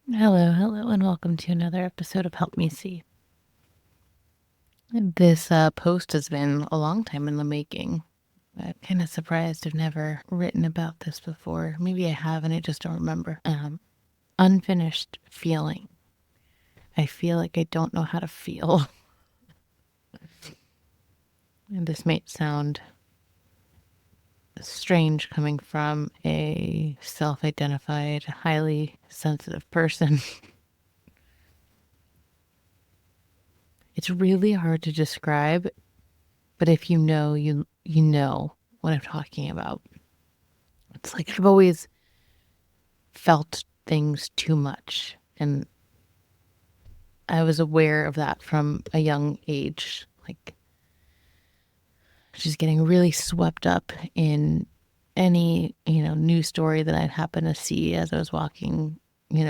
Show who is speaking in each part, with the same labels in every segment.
Speaker 1: Hello, hello, and welcome to another episode of Help Me See. This post has been a long time in the making. I'm kind of surprised I've never written about this before. Maybe I have and I just don't remember. Unfinished feeling. I feel like I don't know how to feel. And this might sound strange coming from a self identified, highly sensitive person. It's really hard to describe, but if you know, you know what I'm talking about. It's like I've always felt things too much, and I was aware of that from a young age. Like just getting really swept up in any, news story that I'd happen to see as I was walking,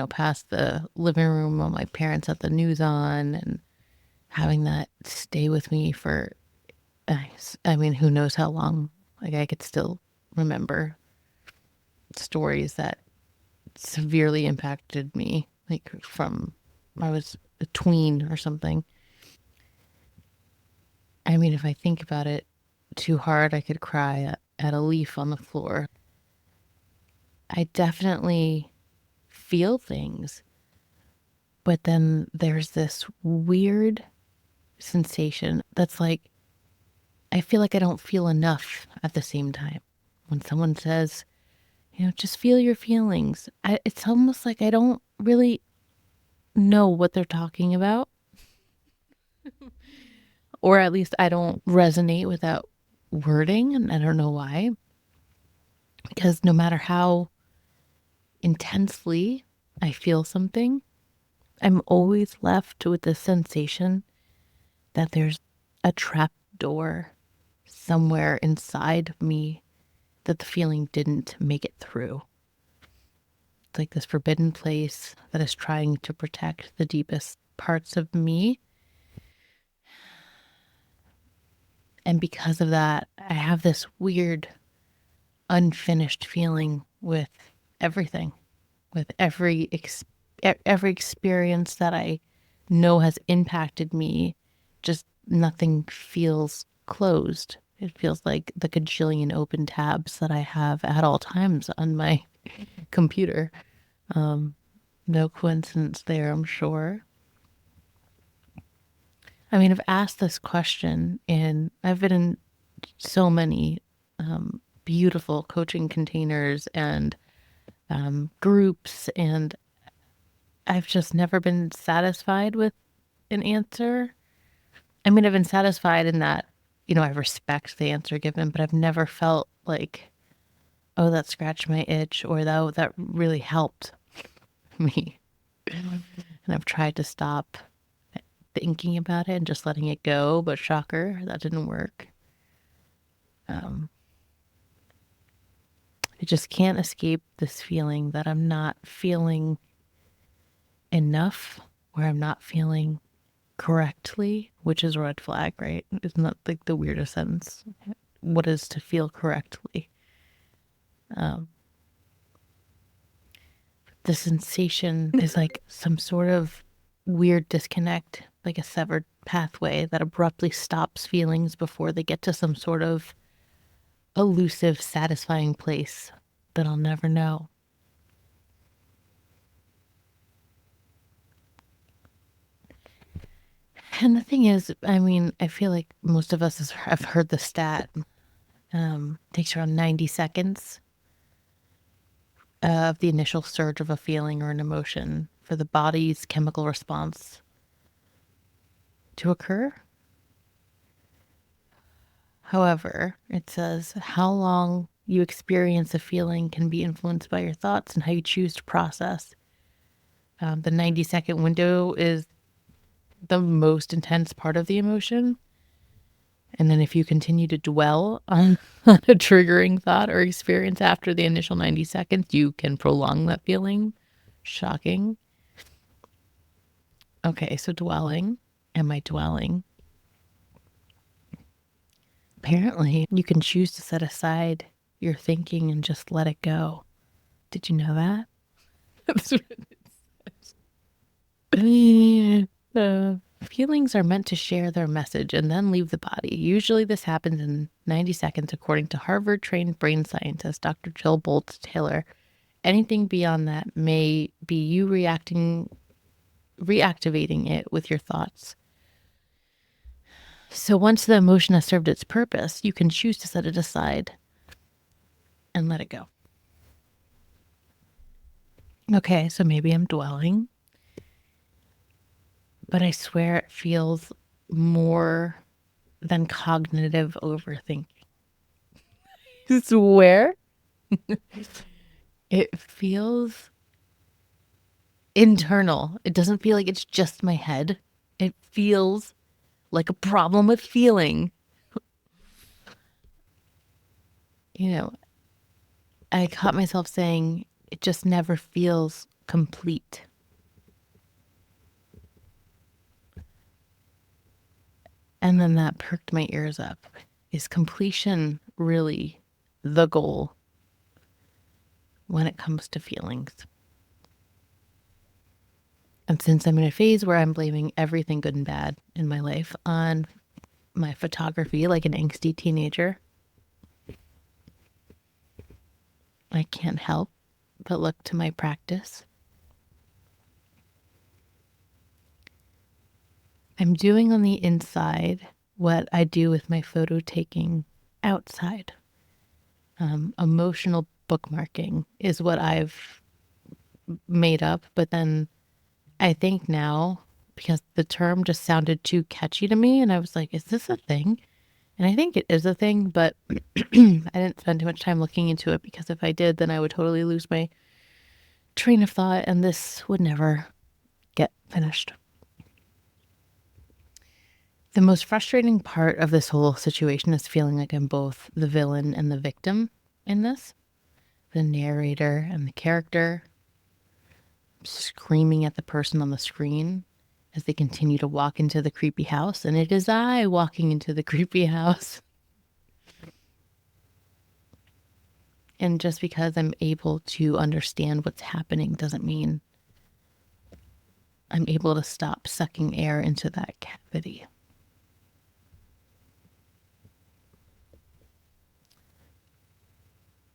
Speaker 1: past the living room while my parents had the news on, and having that stay with me for, I mean, who knows how long. Like I could still remember stories that severely impacted me, like from I was a tween or something. I mean, if I think about it too hard, I could cry at a leaf on the floor. I definitely feel things, but then there's this weird sensation that's like, I feel like I don't feel enough at the same time. When someone says, just feel your feelings, it's almost like I don't really know what they're talking about, or at least I don't resonate with that wording, and I don't know why. Because no matter how intensely I feel something, I'm always left with the sensation that there's a trap door somewhere inside me that the feeling didn't make it through. It's like this forbidden place that is trying to protect the deepest parts of me. And because of that, I have this weird, unfinished feeling with everything, with every experience that I know has impacted me. Just nothing feels closed. It feels like the gajillion open tabs that I have at all times on my computer. Um, no coincidence there, I'm sure. I mean, I've asked this question and I've been in so many beautiful coaching containers and groups, and I've just never been satisfied with an answer. I mean, I've been satisfied in that, I respect the answer given, but I've never felt like, oh, that scratched my itch, or that really helped me. And I've tried to stop thinking about it and just letting it go, but shocker, that didn't work. Um, I just can't escape this feeling that I'm not feeling enough, or I'm not feeling correctly, which is a red flag, right? It's not like the weirdest sentence. What is to feel correctly? Um, the sensation is like some sort of weird disconnect, like a severed pathway that abruptly stops feelings before they get to some sort of elusive, satisfying place that I'll never know. And the thing is, I mean, I feel like most of us have heard the stat. Takes around 90 seconds of the initial surge of a feeling or an emotion for the body's chemical response to occur. However, it says how long you experience a feeling can be influenced by your thoughts and how you choose to process. The 90-second window is the most intense part of the emotion. And then if you continue to dwell on, on a triggering thought or experience after the initial 90 seconds, you can prolong that feeling. Shocking. Okay, so dwelling. Am I dwelling? Apparently, you can choose to set aside your thinking and just let it go. Did you know that? That's what it says. Feelings are meant to share their message and then leave the body. Usually this happens in 90 seconds, according to Harvard-trained brain scientist Dr. Jill Bolt Taylor. Anything beyond that may be you reactivating it with your thoughts. So once the emotion has served its purpose, you can choose to set it aside and let it go. Okay, so maybe I'm dwelling, but I swear it feels more than cognitive overthinking. I swear it feels internal. It doesn't feel like it's just my head. It feels like a problem with feeling. You know, I caught myself saying it just never feels complete. And then that perked my ears up. Is completion really the goal when it comes to feelings? And since I'm in a phase where I'm blaming everything good and bad in my life on my photography like an angsty teenager, I can't help but look to my practice. I'm doing on the inside what I do with my photo taking outside. Emotional bookmarking is what I've made up, but then I think now, because the term just sounded too catchy to me, and I was like, is this a thing? And I think it is a thing, but I didn't spend too much time looking into it, because if I did, then I would totally lose my train of thought and this would never get finished. The most frustrating part of this whole situation is feeling like I'm both the villain and the victim in this, the narrator and the character, screaming at the person on the screen as they continue to walk into the creepy house. And it is I walking into the creepy house. And just because I'm able to understand what's happening doesn't mean I'm able to stop sucking air into that cavity.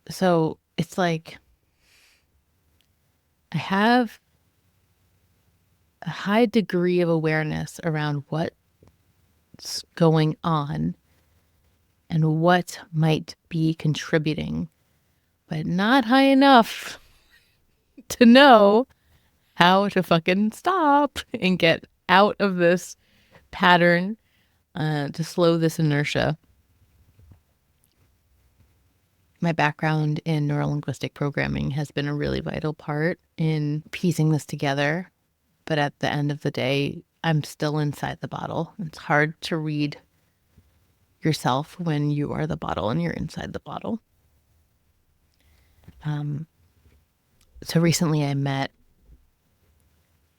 Speaker 1: So it's like I have a high degree of awareness around what's going on and what might be contributing, but not high enough to know how to fucking stop and get out of this pattern, to slow this inertia. My background in neurolinguistic programming has been a really vital part in piecing this together. But at the end of the day, I'm still inside the bottle. It's hard to read yourself when you are the bottle and you're inside the bottle. So recently I met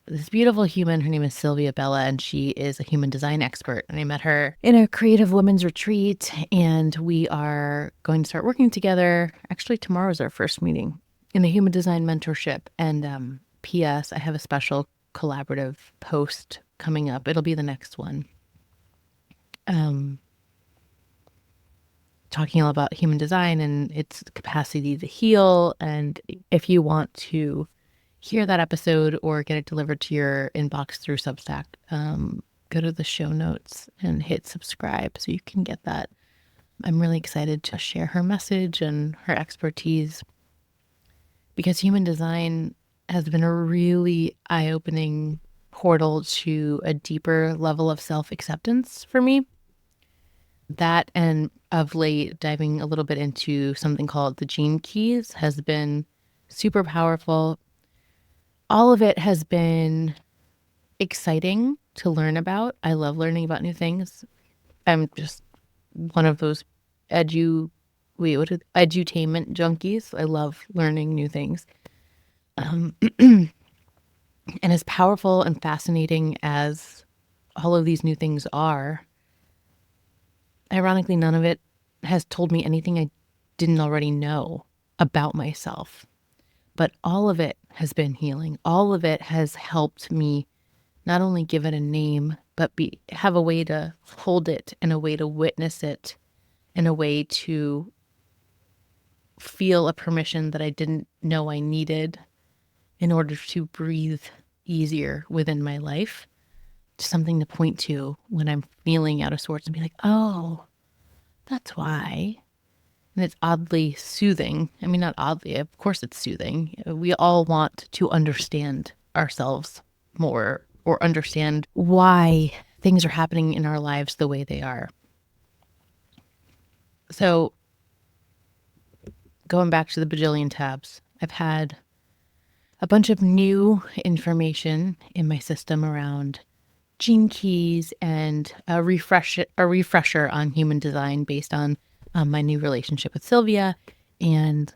Speaker 1: this beautiful human. Her name is Sylvia Bella, and she is a human design expert. And I met her in a creative women's retreat, and we are going to start working together. Actually, tomorrow is our first meeting in a human design mentorship. And P.S., I have a special collaborative post coming up. It'll be the next one. Talking all about human design and its capacity to heal. And if you want to hear that episode or get it delivered to your inbox through Substack, go to the show notes and hit subscribe so you can get that. I'm really excited to share her message and her expertise, because human design has been a really eye-opening portal to a deeper level of self-acceptance for me. That, and of late, diving a little bit into something called the Gene Keys, has been super powerful. All of it has been exciting to learn about. I love learning about new things. I'm just one of those edutainment junkies. I love learning new things. And as powerful and fascinating as all of these new things are, ironically, none of it has told me anything I didn't already know about myself. But all of it has been healing. All of it has helped me not only give it a name, but have a way to hold it and a way to witness it and a way to feel a permission that I didn't know I needed in order to breathe easier within my life. Just something to point to when I'm feeling out of sorts and be like, oh, that's why. And it's oddly soothing. I mean, not oddly, of course it's soothing. We all want to understand ourselves more or understand why things are happening in our lives the way they are. So going back to the bajillion tabs, I've had a bunch of new information in my system around gene keys and a refresher on human design based on my new relationship with Sylvia, and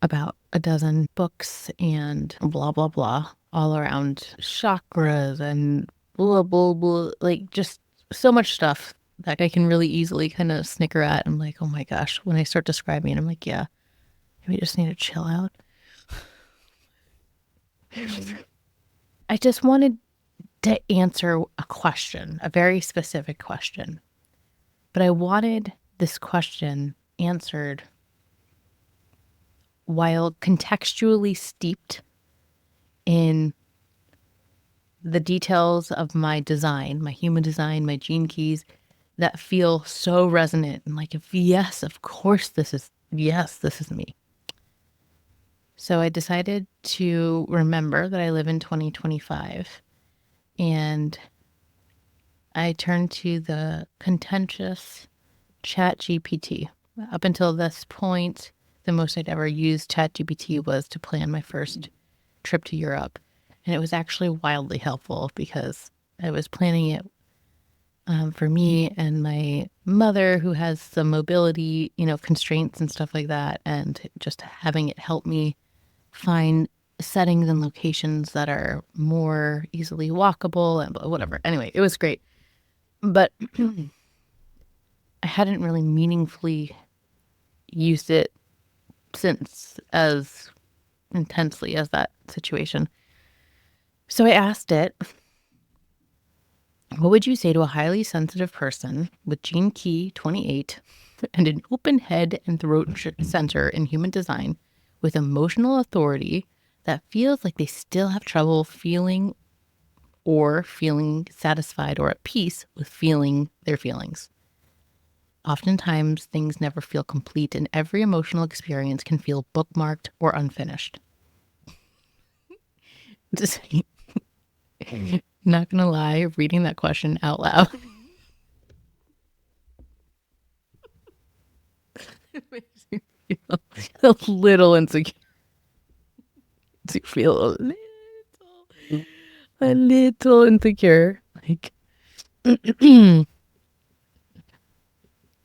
Speaker 1: about a dozen books and blah blah blah all around chakras and blah blah blah, like just so much stuff that I can really easily kind of snicker at. I'm like, oh my gosh, when I start describing it, I'm like, yeah, we just need to chill out. I just wanted to answer a question, a very specific question. But I wanted this question answered while contextually steeped in the details of my design, my human design, my gene keys that feel so resonant. And like, yes, of course, this is me. So I decided to remember that I live in 2025, and I turned to the contentious ChatGPT. Up until this point, the most I'd ever used ChatGPT was to plan my first trip to Europe. And it was actually wildly helpful because I was planning it for me and my mother, who has some mobility, constraints and stuff like that. And just having it help me find settings and locations that are more easily walkable and whatever. Anyway, it was great. But I hadn't really meaningfully used it since as intensely as that situation. So I asked it, what would you say to a highly sensitive person with gene key 28 and an open head and throat center in human design with emotional authority that feels like they still have trouble feeling satisfied or at peace with feeling their feelings? Oftentimes, things never feel complete, and every emotional experience can feel bookmarked or unfinished. Just not gonna lie, reading that question out loud makes me feel a little insecure. To feel a little insecure, like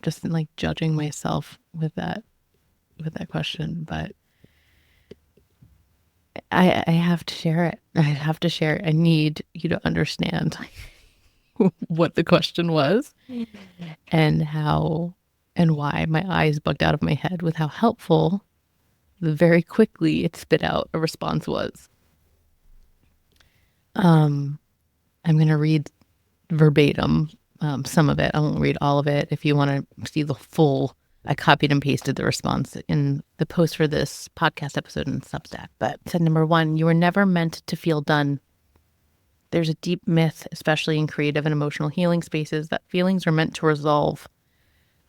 Speaker 1: just like judging myself with that question. But I have to share it. I need you to understand what the question was and how and why my eyes bugged out of my head with how helpful very quickly it spit out a response was. I'm going to read verbatim some of it. I won't read all of it. If you want to see the full, I copied and pasted the response in the post for this podcast episode in Substack. But it said, number 1, you were never meant to feel done. There's a deep myth, especially in creative and emotional healing spaces, that feelings are meant to resolve.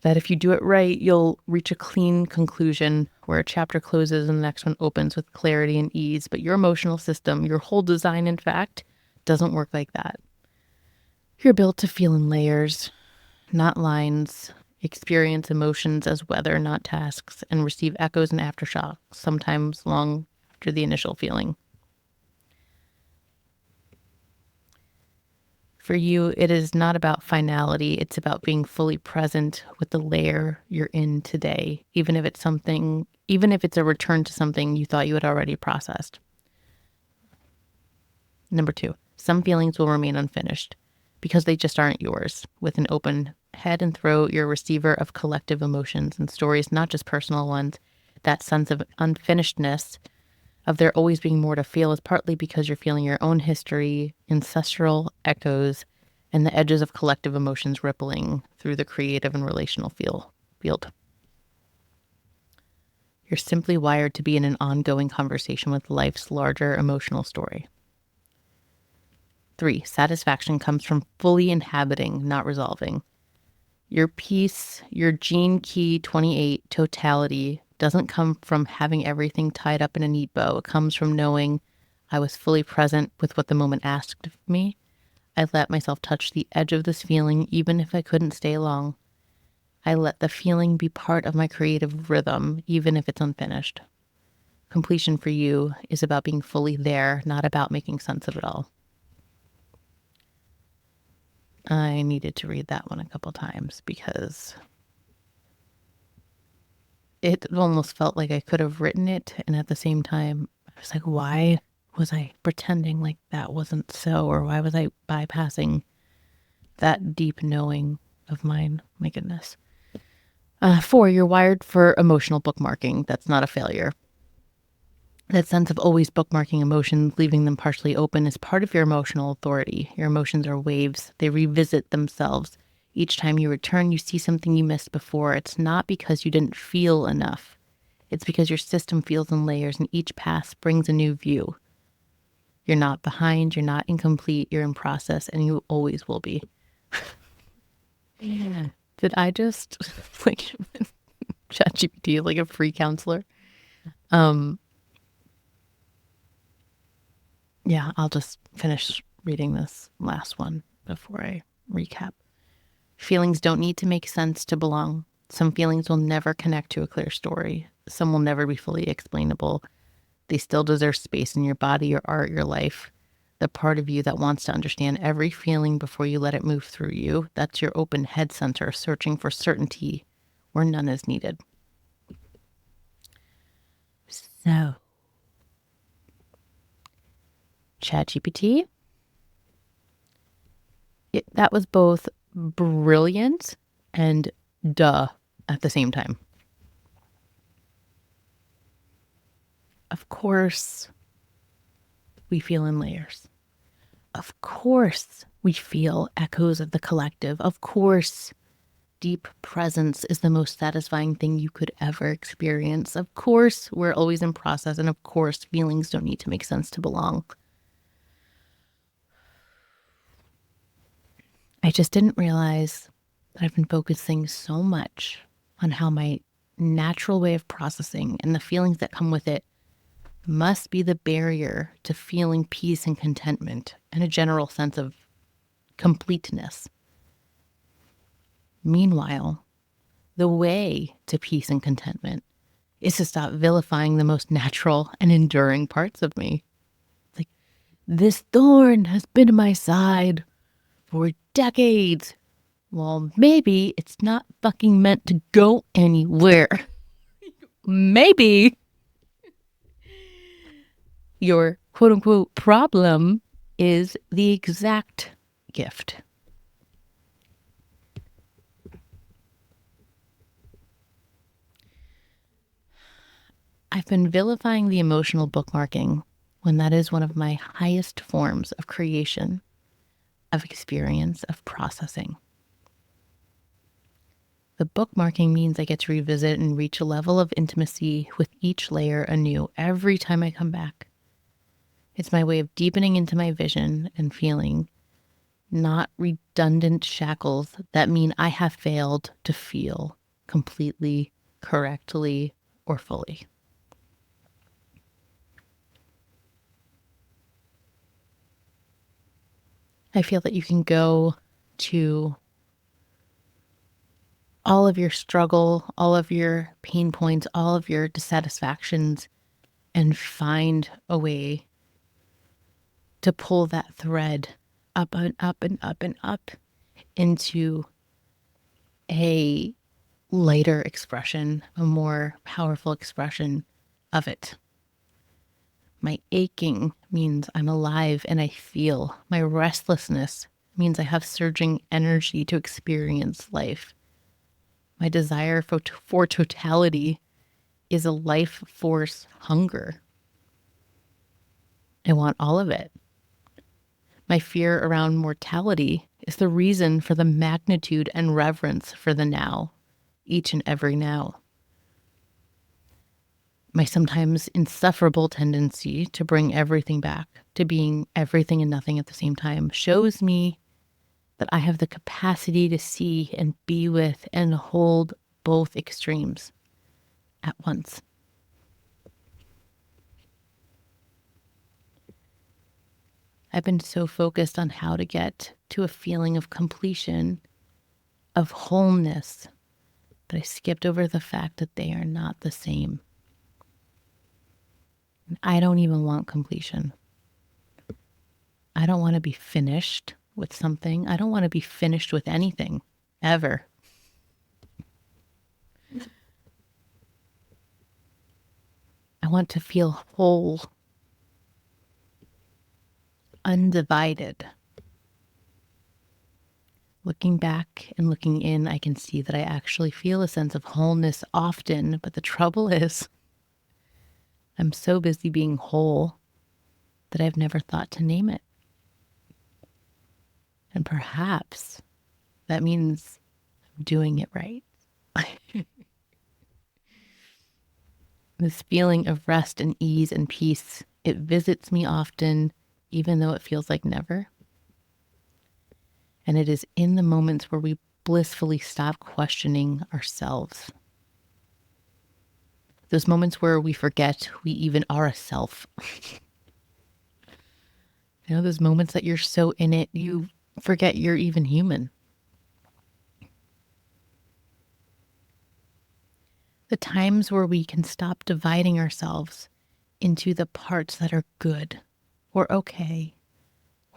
Speaker 1: That if you do it right, you'll reach a clean conclusion where a chapter closes and the next one opens with clarity and ease. But your emotional system, your whole design, in fact, doesn't work like that. You're built to feel in layers, not lines, experience emotions as weather, not tasks, and receive echoes and aftershocks, sometimes long after the initial feeling. For you, it is not about finality. It's about being fully present with the layer you're in today, even if it's a return to something you thought you had already processed. Number 2, some feelings will remain unfinished because they just aren't yours. With an open head and throat, you're a receiver of collective emotions and stories, not just personal ones. That sense of unfinishedness of there always being more to feel is partly because you're feeling your own history, ancestral echoes, and the edges of collective emotions rippling through the creative and relational field. You're simply wired to be in an ongoing conversation with life's larger emotional story. 3, satisfaction comes from fully inhabiting, not resolving. Your peace, your gene key 28 totality doesn't come from having everything tied up in a neat bow. It comes from knowing I was fully present with what the moment asked of me. I let myself touch the edge of this feeling even if I couldn't stay long. I let the feeling be part of my creative rhythm even if it's unfinished. Completion for you is about being fully there, not about making sense of it all. I needed to read that one a couple times because it almost felt like I could have written it. And at the same time, I was like, why was I pretending like that wasn't so? Or why was I bypassing that deep knowing of mine? My goodness. 4, you're wired for emotional bookmarking. That's not a failure. That sense of always bookmarking emotions, leaving them partially open, is part of your emotional authority. Your emotions are waves. They revisit themselves. Each time you return, you see something you missed before. It's not because you didn't feel enough. It's because your system feels in layers, and each pass brings a new view. You're not behind. You're not incomplete. You're in process, and you always will be. Yeah. Did I just like ChatGPT like a free counselor? Yeah, I'll just finish reading this last one before I recap. Feelings don't need to make sense to belong. Some feelings will never connect to a clear story. Some will never be fully explainable. They still deserve space in your body, your art, your life. The part of you that wants to understand every feeling before you let it move through you. That's your open head center, searching for certainty where none is needed. So, ChatGPT, that was both brilliant and duh at the same time. Of course, we feel in layers. Of course, we feel echoes of the collective. Of course, deep presence is the most satisfying thing you could ever experience. Of course, we're always in process. And of course, feelings don't need to make sense to belong. I just didn't realize that I've been focusing so much on how my natural way of processing and the feelings that come with it must be the barrier to feeling peace and contentment and a general sense of completeness. Meanwhile, the way to peace and contentment is to stop vilifying the most natural and enduring parts of me. Like, this thorn has been in my side for decades. Well, maybe it's not fucking meant to go anywhere. Maybe your quote unquote problem is the exact gift. I've been vilifying the emotional bookmarking when that is one of my highest forms of creation, of experience, of processing. The bookmarking means I get to revisit and reach a level of intimacy with each layer anew every time I come back. It's my way of deepening into my vision and feeling, not redundant shackles that mean I have failed to feel completely, correctly, or fully. I feel that you can go to all of your struggle, all of your pain points, all of your dissatisfactions, and find a way to pull that thread up and up and up and up into a lighter expression, a more powerful expression of it. My aching means I'm alive and I feel. My restlessness means I have surging energy to experience life. My desire for totality is a life force hunger. I want all of it. My fear around mortality is the reason for the magnitude and reverence for the now, each and every now. My sometimes insufferable tendency to bring everything back to being everything and nothing at the same time shows me that I have the capacity to see and be with and hold both extremes at once. I've been so focused on how to get to a feeling of completion, of wholeness, that I skipped over the fact that they are not the same. And I don't even want completion. I don't want to be finished with something. I don't want to be finished with anything, ever. I want to feel whole, undivided. Looking back and looking in, I can see that I actually feel a sense of wholeness often, but the trouble is, I'm so busy being whole that I've never thought to name it. And perhaps that means I'm doing it right. This feeling of rest and ease and peace, it visits me often, even though it feels like never. And it is in the moments where we blissfully stop questioning ourselves. Those moments where we forget we even are a self. Those moments that you're so in it, you forget you're even human. The times where we can stop dividing ourselves into the parts that are good or okay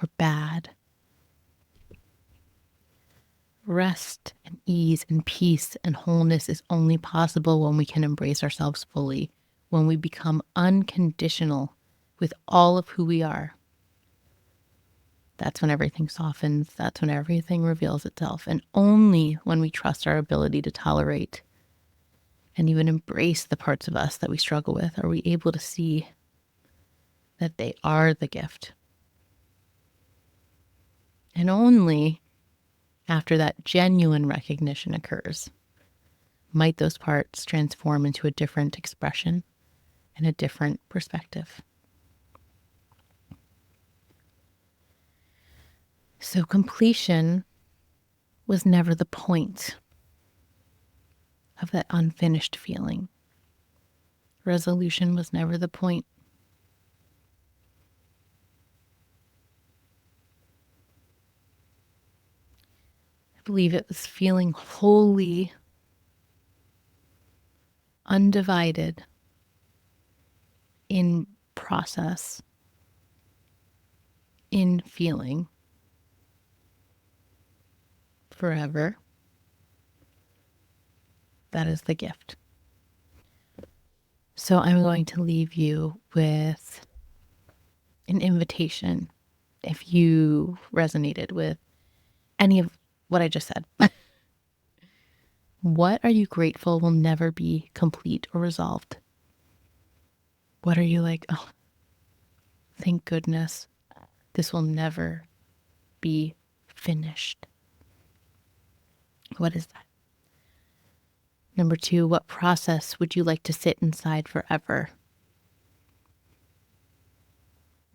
Speaker 1: or bad. Rest and ease and peace and wholeness is only possible when we can embrace ourselves fully, when we become unconditional with all of who we are. That's when everything softens. That's when everything reveals itself. And only when we trust our ability to tolerate and even embrace the parts of us that we struggle with are we able to see that they are the gift. And only after that genuine recognition occurs might those parts transform into a different expression and a different perspective. So completion was never the point of that unfinished feeling. Resolution was never the point. I believe it was feeling wholly undivided in process, in feeling, forever. That is the gift. So I'm going to leave you with an invitation if you resonated with any of what I just said. What are you grateful will never be complete or resolved? What are you like, oh, thank goodness this will never be finished? What is that? Number 2, what process would you like to sit inside forever?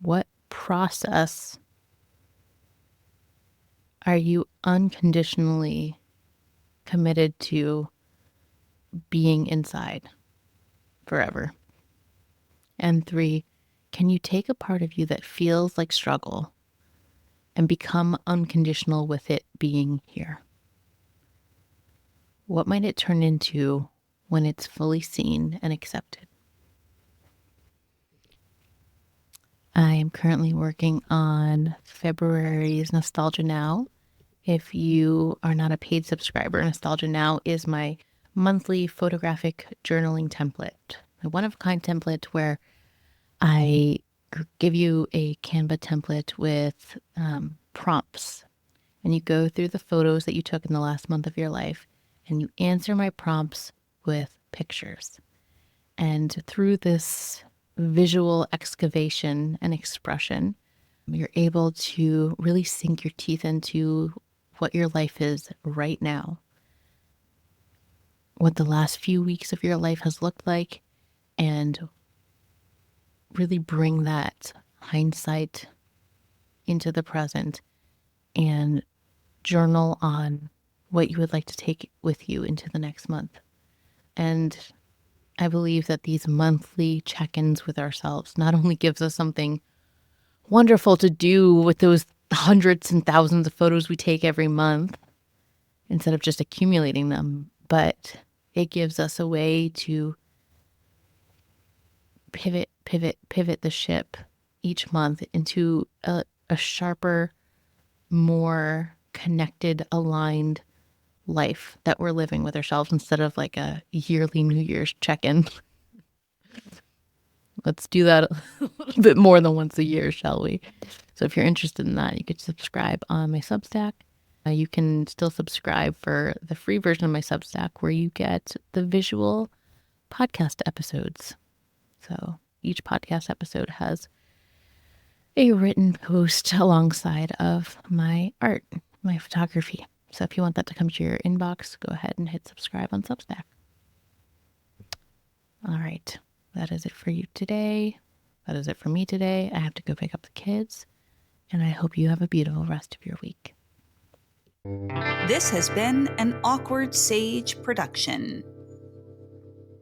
Speaker 1: What process are you unconditionally committed to being inside forever? And 3, can you take a part of you that feels like struggle and become unconditional with it being here? What might it turn into when it's fully seen and accepted? I am currently working on February's Nostalgia Now. If you are not a paid subscriber, Nostalgia Now is my monthly photographic journaling template, a one-of-a-kind template where I give you a Canva template with prompts, and you go through the photos that you took in the last month of your life, and you answer my prompts with pictures. And through this visual excavation and expression. You're able to really sink your teeth into what your life is right now, what the last few weeks of your life has looked like, and really bring that hindsight into the present and journal on what you would like to take with you into the next month. And I believe that these monthly check-ins with ourselves not only gives us something wonderful to do with those hundreds and thousands of photos we take every month instead of just accumulating them, but it gives us a way to pivot the ship each month into a sharper, more connected, aligned life that we're living with ourselves instead of like a yearly New Year's check-in. Let's do that a little bit more than once a year, shall we? So if you're interested in that, you could subscribe on my Substack. You can still subscribe for the free version of my Substack where you get the visual podcast episodes. So each podcast episode has a written post alongside of my art, my photography. So if you want that to come to your inbox, go ahead and hit subscribe on Substack. All right. That is it for you today. That is it for me today. I have to go pick up the kids, and I hope you have a beautiful rest of your week.
Speaker 2: This has been an Awkward Sage production.